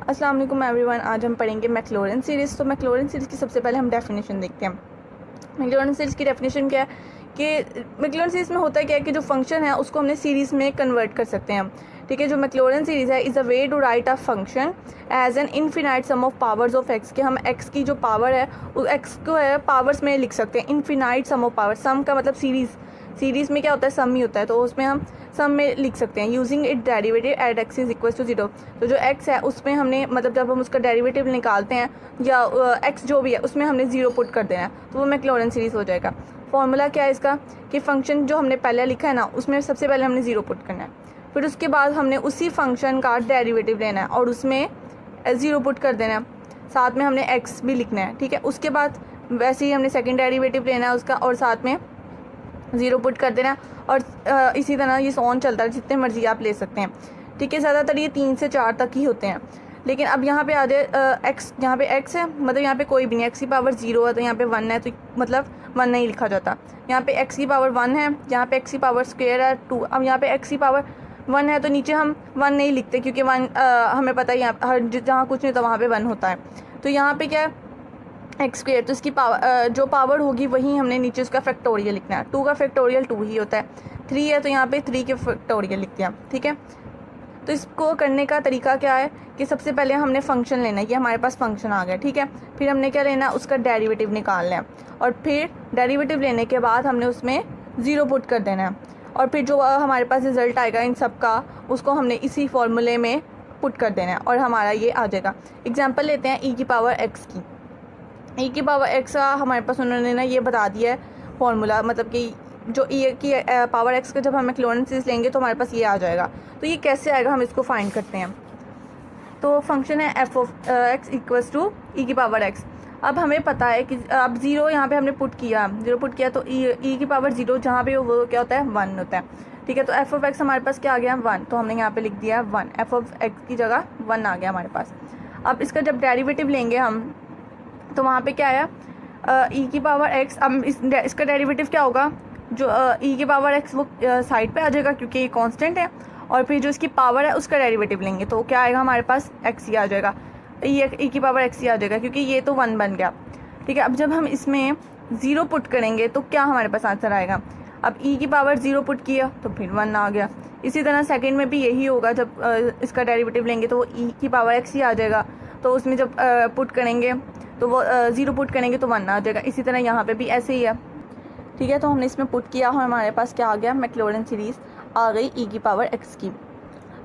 अस्सलाम वालेकुम एवरीवन। आज हम पढ़ेंगे मैक्लॉरेन सीरीज़। तो मैक्लॉरेन सीरीज़ की सबसे पहले हम डेफिनेशन देखते हैं। मैक्लॉरेन सीरीज़ की डेफिनेशन क्या है कि मैक्लॉरेन सीरीज़ में होता क्या है कि जो फंक्शन है उसको हमने सीरीज़ में कन्वर्ट कर सकते हैं हम। ठीक है, जो मैक्लॉरेन सीरीज़ है is a way to write a function as an infinite sum of powers of x, कि हम एक्स की जो पावर है उस एक्स को है पावर्स में लिख सकते हैं। इनफिनाइट सम ऑफ पावर, सम का मतलब सीरीज़ में क्या होता है, सम ही होता है, तो उसमें हम सम में लिख सकते हैं। Using it derivative at x is equal to 0। तो जो एक्स है उसमें हमने मतलब जब हम उसका डेरिवेटिव निकालते हैं या एक्स जो भी है उसमें हमने 0 पुट कर देना है, तो वो मैक्लॉरेन सीरीज़ हो जाएगा। फॉर्मूला क्या है इसका कि फ़ंक्शन जो हमने पहले लिखा है ना उसमें सबसे पहले हमने 0 पुट करना है, फिर उसके बाद हमने उसी फंक्शन का डेरिवेटिव लेना है और उसमें 0 पुट कर देना है, साथ में हमने एक्स भी लिखना है। ठीक है, उसके बाद वैसे ही हमने सेकेंड डेरिवेटिव लेना है उसका और साथ में 0 पुट कर देना और इसी तरह ये ऑन चलता है, जितने मर्जी आप ले सकते हैं। ठीक है, ज़्यादातर ये 3 से 4 तक ही होते हैं। लेकिन अब यहाँ पे आ जाए एक्स, यहाँ पे एक्स है मतलब यहाँ पे कोई भी नहीं, एक्स की पावर 0 है तो यहाँ पे 1 है, तो मतलब 1 नहीं लिखा जाता। यहाँ पे एक्स की पावर 1 है, यहाँ पे एक्स की पावर स्क्वायर है 2। अब यहाँ पे एक्स की पावर 1 है तो नीचे हम 1 नहीं लिखते क्योंकि 1 हमें पता है यहाँ हर जहाँ कुछ नहीं तो वहाँ पर 1 होता है। तो यहाँ पर क्या है एक्स स्क्वेयर, तो इसकी पावर जो पावर होगी वही हमने नीचे उसका फैक्टोरियल लिखना है। 2 का फैक्टोरियल 2 ही होता है। 3 है तो यहाँ पे 3 के फैक्टोरियल लिख दिया। ठीक है, तो इसको करने का तरीका क्या है कि सबसे पहले हमने फंक्शन लेना है, ये हमारे पास फंक्शन आ गया। ठीक है, फिर हमने क्या लेना है, उसका डेरिवेटिव निकालना है और फिर डेरिवेटिव लेने के बाद हमने उसमें 0 पुट कर देना है और फिर जो हमारे पास रिजल्ट आएगा इन सब का उसको हमने इसी फॉर्मूले में पुट कर देना है और हमारा ये आ जाएगा। एग्जाम्पल लेते हैं ई की पावर एक्स की। ई की पावर एक्स का हमारे पास उन्होंने ना ये बता दिया है फॉर्मूला, मतलब कि जो ई की पावर एक्स का जब हम मैक्लॉरेन सीरीज़ लेंगे तो हमारे पास ये आ जाएगा। तो ये कैसे आएगा हम इसको फाइंड करते हैं। तो फंक्शन है f of x equals to e की पावर एक्स। अब हमें पता है कि अब 0 यहाँ पे हमने पुट किया, 0 पुट किया तो ई की पावर 0 जहाँ पे वो क्या होता है 1 होता है। ठीक है, तो एफ ऑफ एक्स हमारे पास क्या आ गया 1, तो हमने यहाँ पे लिख दिया 1, एफ ऑफ एक्स की जगह 1 आ गया हमारे पास। अब इसका जब डेरिवेटिव लेंगे हम तो वहाँ पे क्या आया ई की पावर एक्स। अब इसका डेरिवेटिव क्या होगा, जो ई की पावर एक्स वो साइड पे आ जाएगा क्योंकि ये कांस्टेंट है, और फिर जो इसकी पावर है उसका डेरिवेटिव लेंगे तो क्या आएगा हमारे पास एक्स ही आ जाएगा, ई की पावर एक्स ही आ जाएगा क्योंकि ये तो 1 बन गया। ठीक है, अब जब हम इसमें 0 पुट करेंगे तो क्या हमारे पास आंसर आएगा। अब ई की पावर 0 पुट किया तो फिर 1 आ गया। इसी तरह सेकेंड में भी यही होगा, जब इसका डेरिवेटिव लेंगे तो वो ई की पावर एक्स ही आ जाएगा, तो उसमें जब पुट करेंगे तो वो 0 पुट करेंगे तो 1 आ जाएगा। इसी तरह यहाँ पे भी ऐसे ही है। ठीक है, तो हमने इसमें पुट किया और हमारे पास क्या आ गया, मैक्लॉरेन सीरीज़ आ गई ई की पावर एक्स की।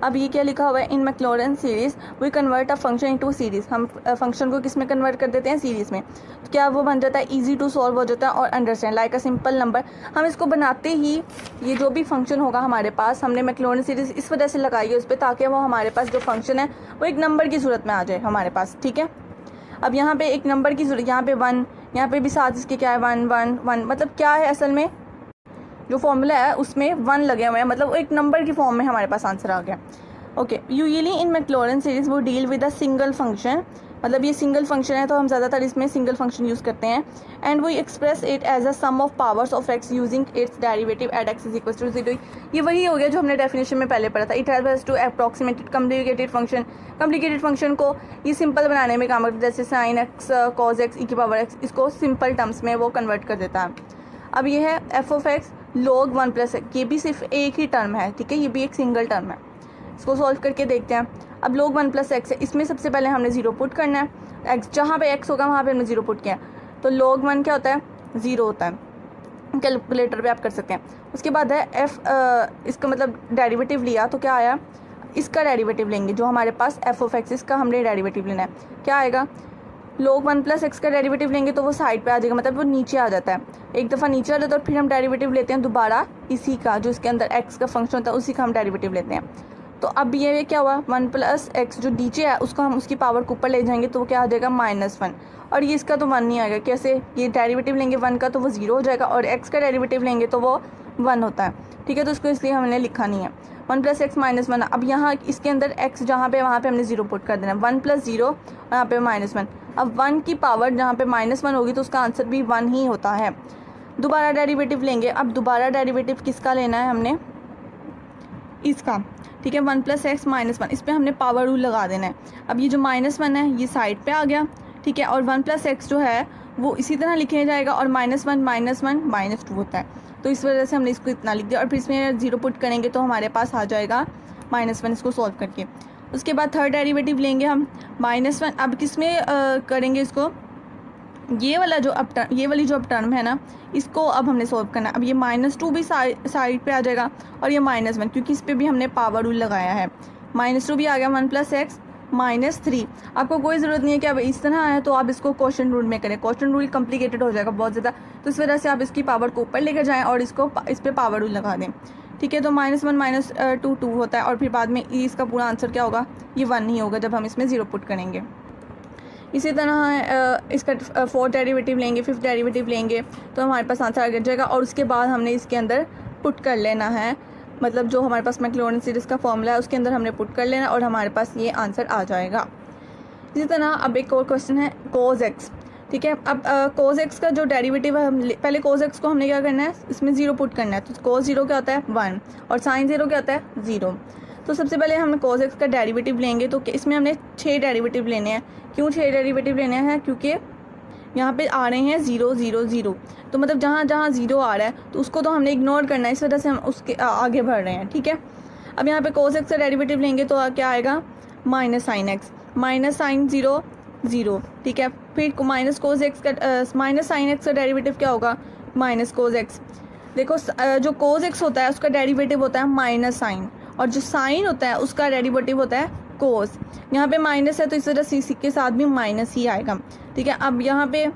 अब ये क्या लिखा हुआ है, in Maclaurin series we convert a function into series. हम फंक्शन को किस में कन्वर्ट कर देते हैं, सीरीज़ में। तो क्या वो बन जाता है, ईजी टू सॉल्व हो जाता है और understand like a simple number. हम इसको बनाते ही ये जो भी फंक्शन होगा हमारे पास, हमने मैक्लॉरेन सीरीज़ इस वजह से लगाई है उस पर ताकि वो हमारे पास जो फंक्शन है वो एक नंबर की सूरत में आ जाए हमारे पास। ठीक है, अब यहाँ पे एक नंबर की सूरत, यहाँ पे 1, यहाँ पे भी साथ इसके क्या है 1 1 1, मतलब क्या है असल में जो फॉर्मूला है उसमें 1 लगे हुए हैं, मतलब वो एक नंबर की फॉर्म में हमारे पास आंसर आ गया। Okay, usually in Maclaurin series वो deal with a single function, मतलब ये सिंगल फंक्शन है तो हम ज़्यादातर इसमें सिंगल फंक्शन यूज़ करते हैं। And we express it as a sum of powers of x using its derivative at x is equal to 0। ये वही हो गया जो हमने डेफिनेशन में पहले पढ़ा था। It has to approximated complicated function. Complicated function को ये सिंपल बनाने में काम करता है, जैसे sine x cos x e की पावर एक्स, इसको सिंपल टर्म्स में वो कन्वर्ट कर देता है। अब ये है f of x log 1 plus x, ये भी सिर्फ एक ही टर्म है। ठीक है, ये भी एक सिंगल टर्म है। इसको सॉल्व करके देखते हैं। अब log 1 प्लस एक्स है, इसमें सबसे पहले हमने 0 पुट करना है, एक्स जहाँ पे एक्स होगा वहाँ पे हमने 0 पुट किया, तो log 1 क्या होता है 0 होता है। कैलकुलेटर पे आप कर सकते हैं। उसके बाद है एफ, इसका मतलब डेरिवेटिव लिया तो क्या आया, इसका डेरिवेटिव लेंगे जो हमारे पास एफ ऑफ एक्स, इसका हमने डेरिवेटिव लेना है, क्या आएगा log 1 प्लस एक्स का डेरिवेटिव लेंगे तो वो साइड पे आ जाएगा, मतलब वो नीचे आ जाता है। एक दफ़ा नीचे आ जाता है और फिर हम डेरिवेटिव लेते हैं दोबारा इसी का, जो इसके अंदर एक्स का फंक्शन होता है उसी का हम डेरिवेटिव लेते हैं। तो अब ये क्या हुआ 1 प्लस एक्स जो नीचे है उसको हम उसकी पावर को ऊपर ले जाएंगे तो वो क्या आ जाएगा -1, और ये इसका तो 1 नहीं आएगा। कैसे, ये डेरिवेटिव लेंगे 1 का तो वो 0 हो जाएगा और एक्स का डेरिवेटिव लेंगे तो वो 1 होता है। ठीक है, तो उसको इसलिए हमने लिखा नहीं है 1 प्लस एक्स -1। अब यहाँ इसके अंदर एक्स जहाँ पे वहाँ पे हमने 0 पुट कर देना है, 1 प्लस 0 और यहाँ पे -1। अब 1 की पावर जहाँ पे -1 होगी तो उसका आंसर भी 1 ही होता है। दोबारा डेरिवेटिव लेंगे। अब दोबारा डेरिवेटिव किसका लेना है हमने, इसका, ठीक है, 1 + x - 1, इस पर हमने पावर रूल लगा देना है। अब ये जो -1 है ये साइड पे आ गया, ठीक है, और 1 + x जो है वो इसी तरह लिखा जाएगा, और -1 - 1 -2 होता है, तो इस वजह से हमने इसको इतना लिख दिया। और फिर इसमें 0 पुट करेंगे तो हमारे पास आ जाएगा -1 इसको सॉल्व करके। उसके बाद थर्ड डेरिवेटिव लेंगे हम -1। अब किस में करेंगे इसको, ये वाला जो ये वाली जो अब टर्म है ना, इसको अब हमने सॉल्व करना है। अब ये -2 भी साइड पे आ जाएगा, और ये -1 क्योंकि इस पर भी हमने पावर रूल लगाया है, -2 भी आ गया, 1 + x - 3। आपको कोई ज़रूरत नहीं है कि अब इस तरह आया तो आप इसको क्वोशंट रूल में करें, क्वोशंट रूल कॉम्प्लिकेटेड हो जाएगा बहुत ज़्यादा, तो इस वजह से आप इसकी पावर को ऊपर लेकर जाएँ और इसको इस पर पावर रूल लगा दें, ठीक है। तो -1 - 2 2 होता है, और फिर बाद में इसका पूरा आंसर क्या होगा, ये 1 ही होगा जब हम इसमें 0 पुट करेंगे। इसी तरह इसका फोर्थ डेरिवेटिव लेंगे, फिफ्थ डेरिवेटिव लेंगे, तो हमारे पास आंसर आ जाएगा। और उसके बाद हमने इसके अंदर पुट कर लेना है, मतलब जो हमारे पास मैक्लॉरेन सीरीज़ का फॉर्मूला है उसके अंदर हमने पुट कर लेना, और हमारे पास ये आंसर आ जाएगा। इसी तरह अब एक और क्वेश्चन है cos x, ठीक है। अब cos x का जो डेरिवेटिव है, हम पहले cos x को हमने क्या करना है, इसमें 0 पुट करना है। तो cos 0 क्या होता है 1, और sin 0 क्या होता है 0। तो सबसे पहले हम cos x का डेरिवेटिव लेंगे, तो इसमें हमने 6 डेरिवेटिव लेने हैं। क्यों 6 डेरिवेटिव लेने हैं, क्योंकि यहाँ पे आ रहे हैं 0 0 0, तो मतलब जहाँ जहाँ 0 आ रहा है तो उसको तो हमने इग्नोर करना है, इस वजह से हम उसके आगे बढ़ रहे हैं, ठीक है। अब यहाँ पे cos x का डेरिवेटिव लेंगे तो क्या आएगा, -sin x, -sin 0 0, ठीक है। फिर -cos x का -sin x का डेरिवेटिव क्या होगा, -cos x। देखो जो cos x होता है उसका डेरिवेटिव होता है -sin, और जो sin होता है उसका डेरिवेटिव होता है cos। यहाँ पे माइनस है तो इस वजह से इसी के साथ भी माइनस ही आएगा, ठीक है। अब यहाँ पे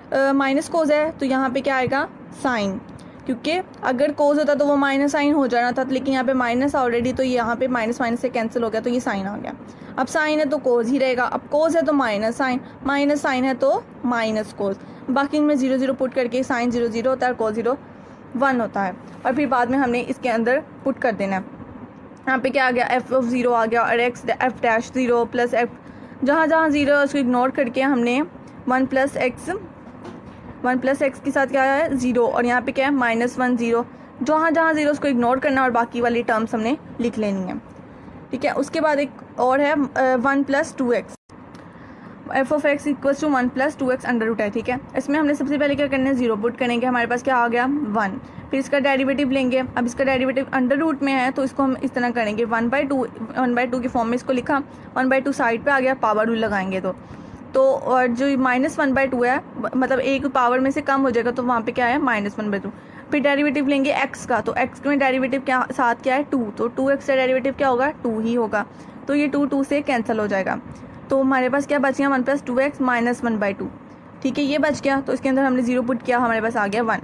-cos है तो यहाँ पे क्या आएगा sin, क्योंकि अगर cos होता तो वो -sin हो जाना था, लेकिन यहाँ पे माइनस ऑलरेडी, तो यहाँ पे माइनस माइनस से कैंसिल हो गया, तो ये sin आ गया। अब sin है तो cos ही रहेगा, अब cos है तो -sin है तो -cos, बाकी इनमें 0 0 पुट करके sin 0 0 होता है और cos 0 1 होता है। और फिर बाद में हमने इसके अंदर पुट कर देना है। यहाँ पे क्या आ गया, f(0) आ गया, और f'(0) प्लस f, जहाँ जहाँ 0 है उसको इग्नोर करके हमने 1 + x के साथ क्या है 0, और यहाँ पे क्या है -1 0, जहाँ जहाँ 0 उसको इग्नोर करना और बाकी वाली टर्म्स हमने लिख लेनी है, ठीक है। उसके बाद एक और है 1 + 2x, f(x) = 1 + 2x under root है, ठीक है। इसमें हमने सबसे पहले क्या करना है 0 पुट करेंगे, हमारे पास क्या आ गया 1। फिर इसका डेरिवेटिव लेंगे, अब इसका डेरिवेटिव अंडर रूट में है तो इसको हम इस तरह करेंगे 1/2 की फॉर्म में इसको लिखा, 1/2 साइड पे आ गया, पावर रूल लगाएंगे तो और जो -1/2 है, मतलब एक पावर में से कम हो जाएगा तो वहाँ पे क्या है -1/2। फिर डेरिवेटिव लेंगे x का, तो x में डेरिवेटिव क्या साथ क्या है 2, तो 2x का डेरिवेटिव क्या होगा 2 ही होगा, तो ये 2 से कैंसिल हो जाएगा। तो हमारे पास क्या बच गया 1 + 2x - 1/2, ठीक है, ये बच गया। तो इसके अंदर हमने 0 पुट किया, हमारे पास आ गया 1।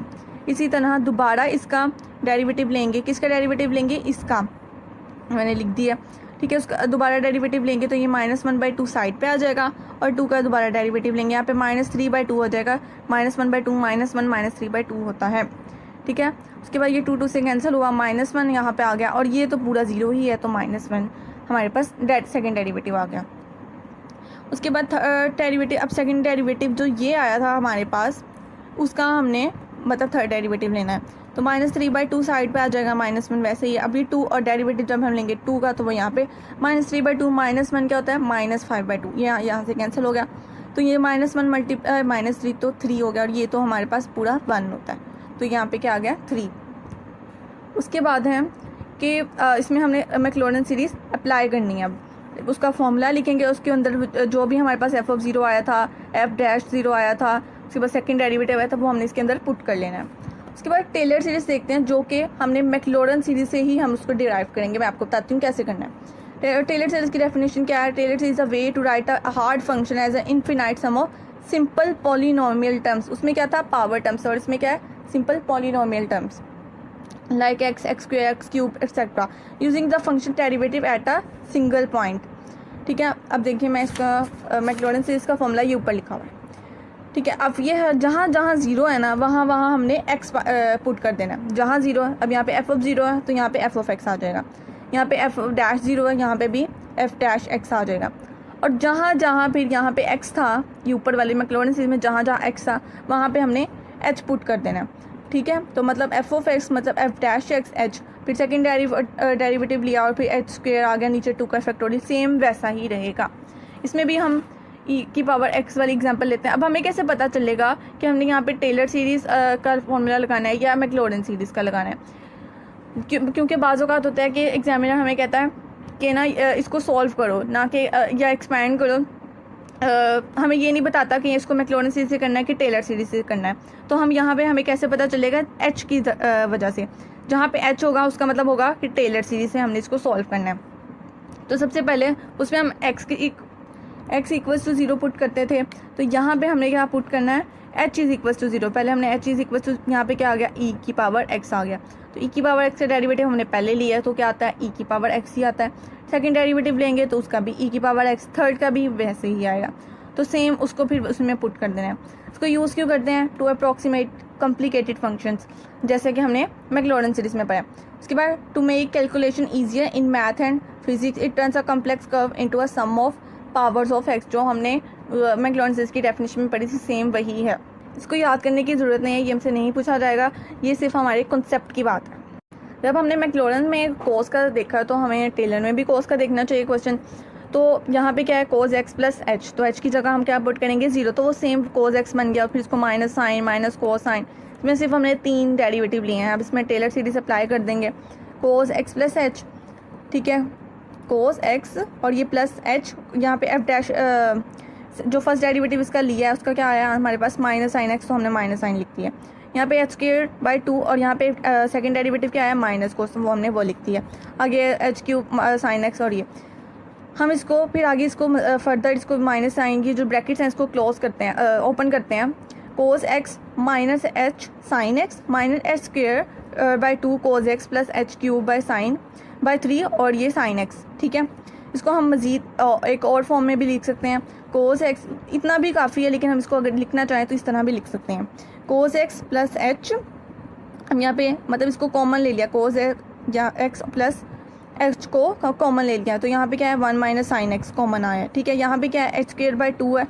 इसी तरह दोबारा इसका डेरिवेटिव लेंगे, किसका डेरिवेटिव लेंगे, इसका मैंने लिख दिया, ठीक है। उसका दोबारा डेरिवेटिव लेंगे तो ये -1/2 साइड पे आ जाएगा, और 2 का दोबारा डेरिवेटिव लेंगे, यहाँ पे -3/2 हो जाएगा, -1/2 -1 -3/2 होता है, ठीक है। उसके बाद ये 2 से कैंसिल हुआ, -1 यहाँ पे आ गया, और ये तो पूरा 0 ही है तो -1 हमारे पास सेकेंड डेरिवेटिव आ गया। उसके बाद थर्ड डेरिवेटिव, अब सेकंड डेरिवेटिव जो ये आया था हमारे पास उसका हमने मतलब थर्ड डेरिवेटिव लेना है, तो -3/2 साइड पे आ जाएगा, -1 वैसे ही। अभी 2 और डेरिवेटिव जब हम लेंगे 2 का तो वो यहाँ पे -3/2 -1 क्या होता है -5/2, ये यहाँ से कैंसिल हो गया, तो ये -1 - 3 तो 3 हो गया, और ये तो हमारे पास पूरा 1 होता है, तो यहाँ पे क्या आ गया 3। उसके बाद है कि इसमें हमने मैक्लॉरेन सीरीज़ अप्लाई करनी है। अब उसका फॉर्मूला लिखेंगे, उसके अंदर जो भी हमारे पास f(0) आया था, f'0 आया था, उसके बाद सेकंड डेरिवेटिव आया था, वो हमने इसके अंदर पुट कर लेना है। उसके बाद टेलर सीरीज़ देखते हैं, जो कि हमने मैक्लॉरेन सीरीज़ से ही हम उसको डिराइव करेंगे। मैं आपको बताती हूँ कैसे करना है। टेलर सीरीज़ की डेफिनेशन क्या है, Taylor series a way to write a hard function as a infinite sum of simple polynomial terms. उसमें क्या था पावर टर्म्स, और इसमें क्या है simple polynomial terms like x, x², x³ etc. Using the function derivative at a single point, ठीक है। अब देखिए मैं इसका मैक्लॉरेन सीरीज़ का फॉर्मूला ये ऊपर लिखा हुआ है, ठीक है। अब ये है जहाँ जहाँ 0 है ना वहाँ वहाँ हमने x पुट कर देना है, जहाँ 0 है। अब यहाँ पे f(0) है तो यहाँ पे f(x) आ जाएगा, यहाँ पे f'0 है, यहाँ पे भी f'(x) आ जाएगा। और जहाँ जहाँ फिर यहाँ पे x था, ये ऊपर वाले मैक्लॉरेन सीरीज़ में जहाँ जहाँ x था वहाँ पे हमने h पुट कर देना है, ठीक है। तो मतलब एफ ऑफ एक्स मतलब एफ डैश एक्स एच, फिर सेकेंड डेरिवेटिव लिया और फिर एच स्क्वेयर आ गया नीचे 2 का फैक्टोरियल, सेम वैसा ही रहेगा। इसमें भी हम ई की पावर एक्स वाली एग्जांपल लेते हैं। अब हमें कैसे पता चलेगा कि हमने यहाँ पे टेलर सीरीज़ का फॉर्मूला लगाना है या मैक्लॉरेन सीरीज़ का लगाना है? क्योंकि बाज़ औक़ात होता है कि एग्जामिनर हमें कहता है कि ना इसको सॉल्व करो, ना कि या एक्सपैंड करो। हमें ये नहीं बताता कि इसको मैक्लॉरेन सीरीज़ से करना है कि टेलर सीरीज़ से करना है। तो हम यहाँ पे हमें कैसे पता चलेगा? एच की वजह से। जहाँ पे एच होगा उसका मतलब होगा कि टेलर सीरीज़ से हमने इसको सॉल्व करना है। तो सबसे पहले उसमें हम एक्स इक्वल्स टू 0 पुट करते थे। तो यहाँ पे हमने क्या पुट करना है? H is equals to 0। पहले हमने एच इज़ इक्वल्स टू, यहाँ पे क्या आ गया? ई की पावर एक्स आ गया। तो ई की पावर एक्स का डेरिवेटिव हमने पहले लिया है, तो क्या आता है? ई की पावर एक्स ही आता है। सेकंड डेरिवेटिव लेंगे तो उसका भी ई की पावर एक्स, थर्ड का भी वैसे ही आएगा। तो सेम उसको फिर उसमें पुट कर देना है। इसको यूज़ क्यों करते हैं? टू अप्रॉक्सीमेट कॉम्प्लिकेटेड फंक्शंस, जैसे कि हमने मैक्लॉरेन सीरीज़ में पढ़ा। उसके बाद to make calculation easier in math and physics it turns a complex curve into a sum of powers of x, जो हमने मैक्लॉरेन सीरीज़ की डेफिनेशन में पढ़ी थी, सेम वही है। इसको याद करने की ज़रूरत नहीं है, ये हमसे नहीं पूछा जाएगा, ये सिर्फ हमारे कॉन्सेप्ट की बात है। जब हमने मैक्लॉरेन में कोस का देखा तो हमें टेलर में भी कोस का देखना चाहिए क्वेश्चन। तो यहाँ पे क्या है? कोस एक्स प्लस एच, तो एच की जगह हम क्या पुट करेंगे? 0, तो वो सेम कोस एक्स बन गया। फिर इसको minus sine minus cos sine, इसमें सिर्फ हमने 3 डेरिवेटिव लिए हैं। अब इसमें टेलर सीरीज़ अप्लाई कर देंगे। कोस एक्स प्लस एच, ठीक है, कोस एक्स और ये प्लस एच, यहाँ पे एफ डैश जो फर्स्ट डेरिवेटिव इसका लिया है उसका क्या आया हमारे पास? माइनस साइन एक्स, तो हमने माइनस साइन लिख दिया। यहाँ पे एच स्क्वायर बाई 2 और यहाँ पे सेकंड डेरिवेटिव क्या आया? माइनस कोस, वो हमने वो लिख दिया। आगे एच क्यूब साइन एक्स, और ये हम इसको फिर आगे इसको फर्दर इसको माइनस साइन की जो ब्रैकेट्स हैं इसको क्लोज करते हैं, ओपन करते हैं। Cos x minus h sine x minus H square by 2 cos x plus H cube by sine by 3 और ये साइन एक्स, ठीक है। इसको हम मज़ीद एक और फॉर्म में भी लिख सकते हैं। कोस एक्स, इतना भी काफ़ी है, लेकिन हम इसको अगर लिखना चाहें तो इस तरह भी लिख सकते हैं। कोस एक्स प्लस एच, हम यहाँ पे मतलब इसको कॉमन ले लिया, कोस एक्स प्लस एच को कॉमन ले लिया, तो यहाँ पे क्या है? 1 माइनस साइन एक्स कॉमन आया, ठीक है। यहाँ पे क्या है? एच स्क्वायर बाई 2 है,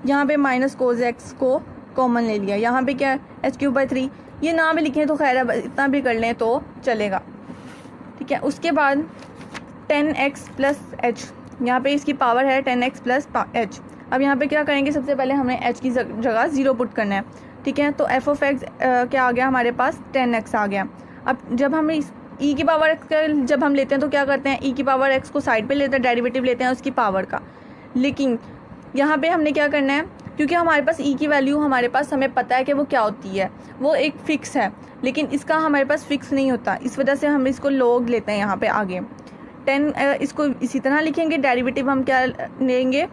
यहाँ पे माइनस कोस एक्स को कॉमन ले लिया। यहाँ पे क्या है? एच क्यूब बाई 3, ये ना भी लिखें तो खैर है, इतना भी कर लें तो चलेगा, ठीक है। उसके बाद 10x प्लस एच, यहाँ पे इसकी पावर है 10x प्लस एच। अब यहाँ पे क्या करेंगे? सबसे पहले हमें h की जगह 0 पुट करना है, ठीक है। तो एफ ऑफ एक्स क्या आ गया हमारे पास? 10x आ गया। अब जब हम इस ई की पावर एक्स का जब हम लेते हैं तो क्या करते हैं? ई की पावर एक्स को साइड पे लेते हैं, डेरिवेटिव लेते हैं उसकी पावर का। लेकिन यहाँ पे हमने क्या करना है? क्योंकि हमारे पास ई की वैल्यू हमारे पास हमें पता है कि वो क्या होती है, वो एक फ़िक्स है, लेकिन इसका हमारे पास फ़िक्स नहीं होता, इस वजह से हम इसको लॉग लेते हैं यहाँ पे आगे। 10 इसको इसी तरह लिखेंगे। डेरिवेटिव हम क्या लेंगे?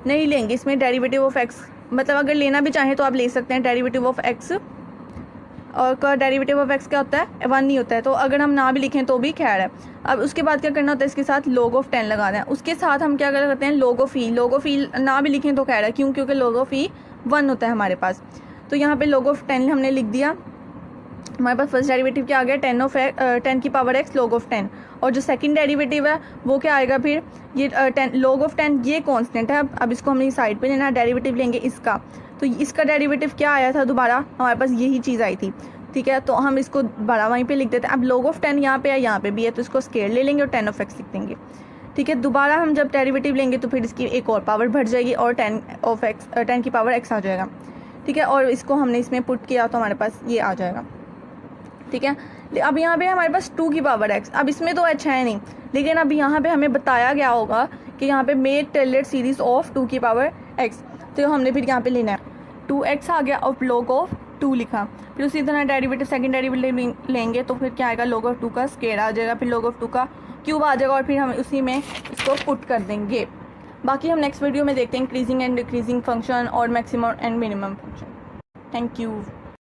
नहीं लेंगे इसमें डेरिवेटिव ऑफ एक्स, मतलब अगर लेना भी चाहें तो आप ले सकते हैं डेरिवेटिव ऑफ एक्स, और का डेरिवेटिव ऑफ एक्स क्या होता है? 1 नहीं होता है, तो अगर हम ना भी लिखें तो भी खैर है। अब उसके बाद क्या करना होता है? इसके साथ log ऑफ 10 लगा दें। उसके साथ हम क्या करते हैं? log ऑफ ई ना भी लिखें तो खैर है, क्यों? क्योंकि log ऑफ ई 1 होता है हमारे पास। तो यहाँ पे log ऑफ 10 हमने लिख दिया। हमारे पास फर्स्ट डेरिवेटिव क्या आ गया? 10 की पावर एक्स log ऑफ 10, और जो सेकंड डेरिवेटिव है वो क्या आएगा फिर? ये 10 log ऑफ 10 ये कांस्टेंट है। अब इसको हमने साइड पे लेना है, डेरिवेटिव लेंगे इसका। तो इसका डेरिवेटिव क्या आया था? दोबारा हमारे पास यही चीज़ आई थी, ठीक है। तो हम इसको दोबारा वहीं पे लिख देते हैं। अब log ऑफ 10 यहाँ पे है, यहाँ पे भी है, तो इसको स्केयर ले लेंगे और 10 ऑफ एक्स लिख देंगे, ठीक है। दोबारा हम जब डेरिवेटिव लेंगे तो फिर इसकी एक और पावर बढ़ जाएगी और 10 की पावर एक्स आ जाएगा, ठीक है। और इसको हमने इसमें पुट किया तो हमारे पास ये आ जाएगा, ठीक है। अब यहाँ पे हमारे पास 2 की पावर एक्स, अब इसमें तो एच है नहीं, लेकिन अब यहाँ पे हमें बताया गया होगा कि यहाँ पे मेक टेलर सीरीज ऑफ 2 की पावर एक्स, तो हमने फिर यहाँ पे लेना है 2x आ गया और log ऑफ 2 लिखा। फिर उसी तरह डेरिवेटिव सेकंड डेरिवेटिव लेंगे तो फिर क्या आएगा? log ऑफ 2 का स्क्वायर आ जाएगा, फिर log ऑफ 2 का क्यूब आ जाएगा, और फिर हम उसी में इसको पुट कर देंगे। बाकी हम नेक्स्ट वीडियो में देखते हैं इंक्रीजिंग एंड डिक्रीजिंग फंक्शन और maximum and minimum function. Thank you.